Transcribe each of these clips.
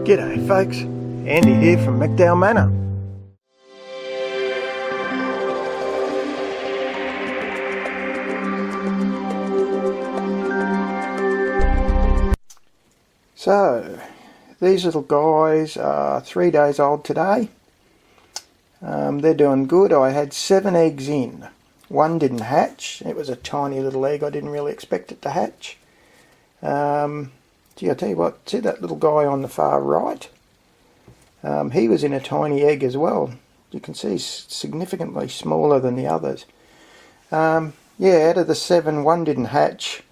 G'day folks, Andy here from McDowall Manor. So, these little guys are 3 days old today. They're doing good. I had 7 eggs in. One didn't hatch. It was a tiny little egg. I didn't really expect it to hatch. Gee, I tell you what, see that little guy on the far right? He was in a tiny egg as well. You can see he's significantly smaller than the others. Yeah, out of the 7, 1 didn't hatch.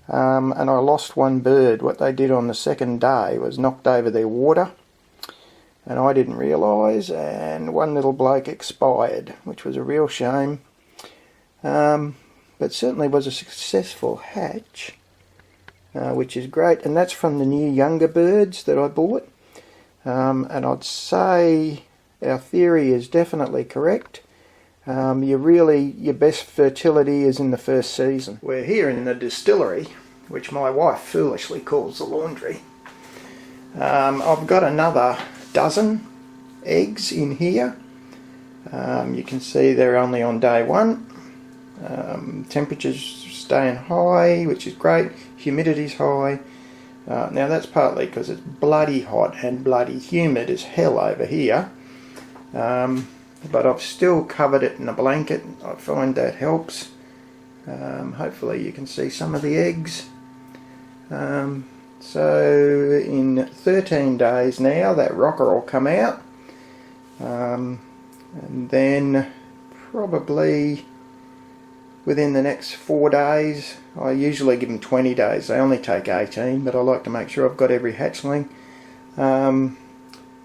And I lost one bird. What they did on the second day was knocked over their water. And I didn't realise, and one little bloke expired, which was a real shame. But certainly was a successful hatch, which is great. And that's from the new younger birds that I bought. And I'd say our theory is definitely correct. Your best fertility is in the first season. We're here in the distillery, which my wife foolishly calls the laundry. I've got another dozen eggs in here. You can see they're only on day 1. Temperatures staying high, which is great. Humidity's high. Now that's partly because it's bloody hot and bloody humid as hell over here. But I've still covered it in a blanket. I find that helps. Hopefully you can see some of the eggs. So in 13 days now that rocker will come out, and then probably within the next 4 days, I usually give them 20 days, they only take 18, but I like to make sure I've got every hatchling,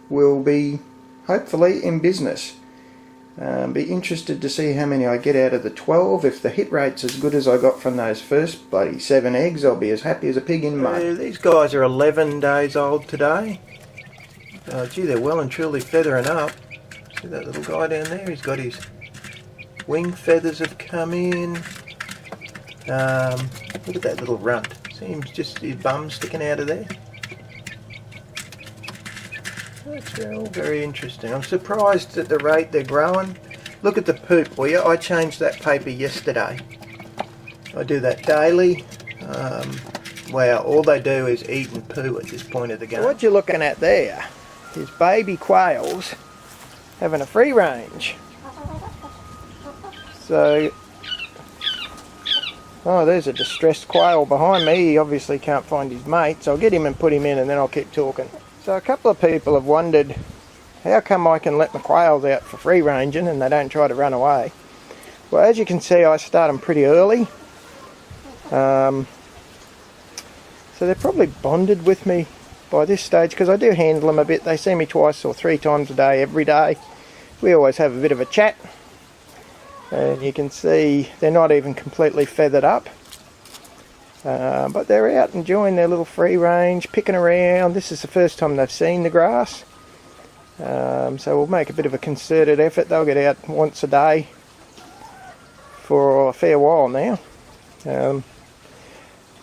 will be hopefully in business. Be interested to see how many I get out of the 12. If the hit rate's as good as I got from those first bloody 7 eggs, I'll be as happy as a pig in mud. These guys are 11 days old today. Gee, they're well and truly feathering up. See that little guy down there? He's got his wing feathers have come in. Look at that little runt. Seems just his bum sticking out of there. That's all very interesting. I'm surprised at the rate they're growing. Look at the poop, will you? I changed that paper yesterday. I do that daily. Wow, all they do is eat and poo at this point of the game. So what you're looking at there is baby quails having a free range. So, oh, there's a distressed quail behind me. He obviously can't find his mate, so I'll get him and put him in and then I'll keep talking. So a couple of people have wondered how come I can let my quails out for free ranging and they don't try to run away. Well, as you can see, I start them pretty early. So they're probably bonded with me by this stage because I do handle them a bit. They see me 2 or 3 times a day, every day. We always have a bit of a chat. And you can see they're not even completely feathered up. But they're out enjoying their little free range, picking around. This is the first time they've seen the grass. So we'll make a bit of a concerted effort. They'll get out once a day for a fair while now.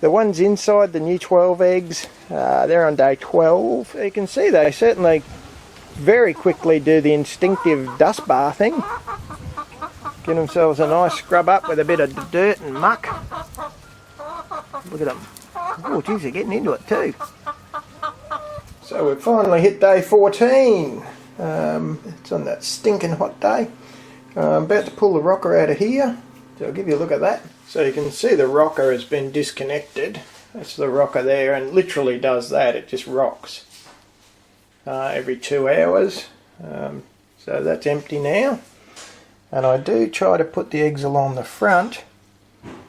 The ones inside, the new 12 eggs, they're on day 12. You can see they certainly very quickly do the instinctive dust bathing. Give themselves a nice scrub up with a bit of dirt and muck. Look at them. Oh geez, they're getting into it too. So we've finally hit day 14. It's on that stinking hot day. I'm about to pull the rocker out of here. So I'll give you a look at that. So you can see the rocker has been disconnected. That's the rocker there, and literally does that. It just rocks every 2 hours. So that's empty now. And I do try to put the eggs along the front,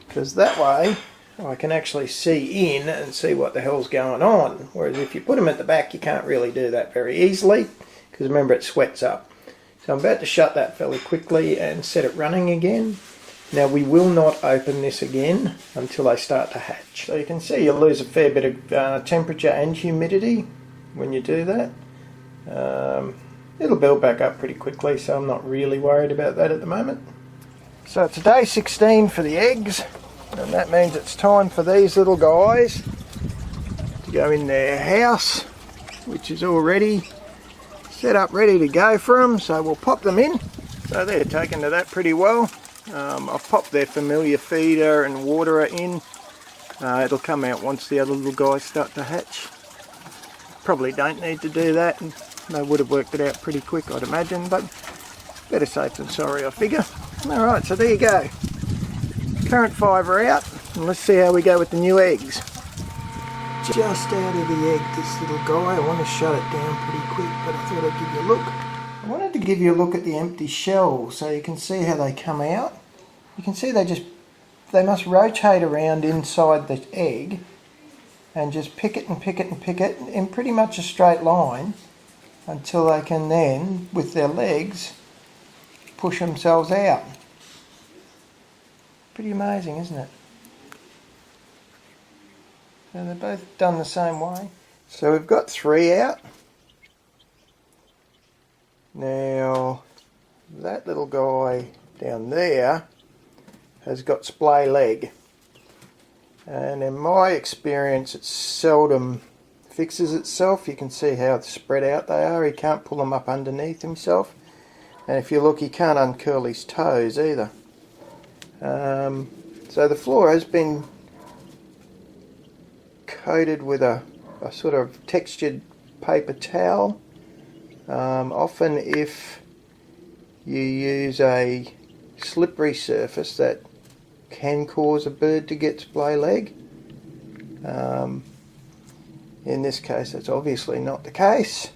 because that way I can actually see in and see what the hell's going on. Whereas if you put them at the back, you can't really do that very easily, because remember, it sweats up. So I'm about to shut that fairly quickly and set it running again. Now we will not open this again until they start to hatch. So you can see you lose a fair bit of temperature and humidity when you do that. It'll build back up pretty quickly, so I'm not really worried about that at the moment. So it's day 16 for the eggs, and that means it's time for these little guys to go in their house which is already set up ready to go for them, so we'll pop them in. So they're taken to that pretty well. I've popped their familiar feeder and waterer in. It'll come out once the other little guys start to hatch. Probably don't need to do that, and they would have worked it out pretty quick, I'd imagine, but better safe than sorry, I figure. Alright, so there you go. Current 5 are out, and let's see how we go with the new eggs. Just out of the egg, this little guy. I want to shut it down pretty quick, but I thought I'd give you a look. I wanted to give you a look at the empty shell so you can see how they come out. You can see they must rotate around inside the egg and just pick it and pick it and pick it in pretty much a straight line until they can then, with their legs, push themselves out. Pretty amazing, isn't it? So they're both done the same way. So we've got 3 out. Now that little guy down there has got splay leg, and in my experience it seldom fixes itself. You can see how spread out they are. He can't pull them up underneath himself, and if you look, he can't uncurl his toes either. So the floor has been coated with a sort of textured paper towel. Often if you use a slippery surface, that can cause a bird to get splay leg. In this case that's obviously not the case.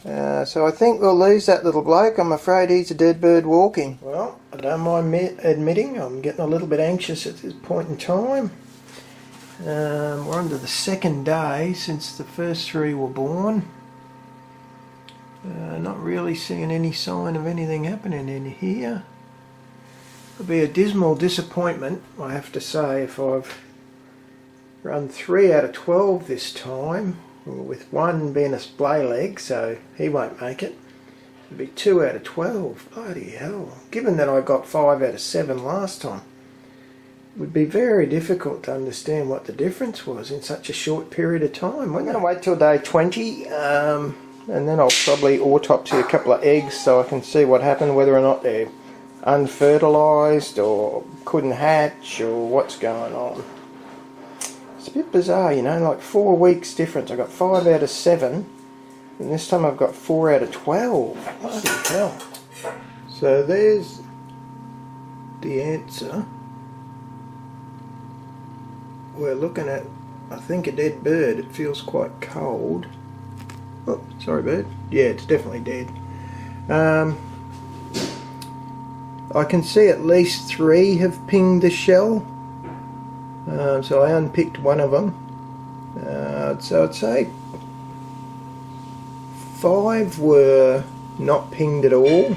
So I think we'll lose that little bloke. I'm afraid he's a dead bird walking. Well, I don't mind admitting I'm getting a little bit anxious at this point in time. We're on to the 2nd day since the first 3 were born. Not really seeing any sign of anything happening in here. It'll be a dismal disappointment, I have to say, if I've run 3 out of 12 this time, with 1 being a splay leg, so he won't make it. It'll be 2 out of 12. Bloody hell. Given that I got 5 out of 7 last time, it would be very difficult to understand what the difference was in such a short period of time. We're going to wait till day 20, and then I'll probably autopsy a couple of eggs so I can see what happened, whether or not they're unfertilised or couldn't hatch or what's going on. It's a bit bizarre, you know, like 4 weeks difference. I got 5 out of 7, and this time I've got 4 out of 12. Bloody hell. So there's the answer. We're looking at, I think, a dead bird. It feels quite cold. Oh, sorry bird. Yeah, it's definitely dead. I can see at least 3 have pinged the shell. So I unpicked one of them. So I'd say 5 were not pinged at all,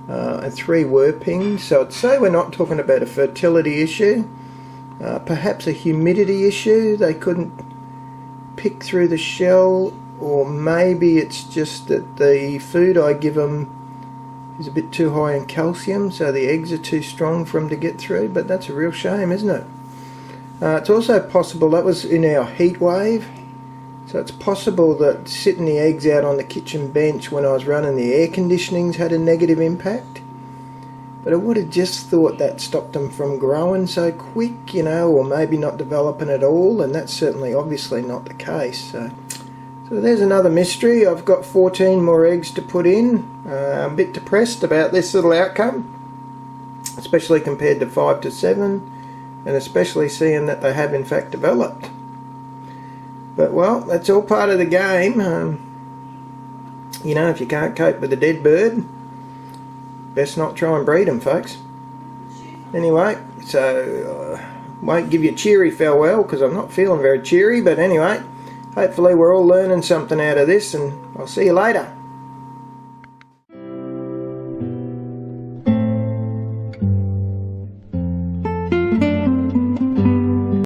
and 3 were pinged. So I'd say we're not talking about a fertility issue. Perhaps a humidity issue. They couldn't pick through the shell, or maybe it's just that the food I give them is a bit too high in calcium, so the eggs are too strong for them to get through. But that's a real shame, isn't it? It's also possible that was in our heat wave, so it's possible that sitting the eggs out on the kitchen bench when I was running the air conditionings had a negative impact. But I would have just thought that stopped them from growing so quick, you know, or maybe not developing at all, and that's certainly obviously not the case. So there's another mystery. I've got 14 more eggs to put in. I'm a bit depressed about this little outcome, especially compared to 5 to 7, and especially seeing that they have in fact developed. But well, that's all part of the game. You know, if you can't cope with a dead bird, best not try and breed them, folks. Anyway, so won't give you a cheery farewell because I'm not feeling very cheery, but anyway, hopefully we're all learning something out of this, and I'll see you later.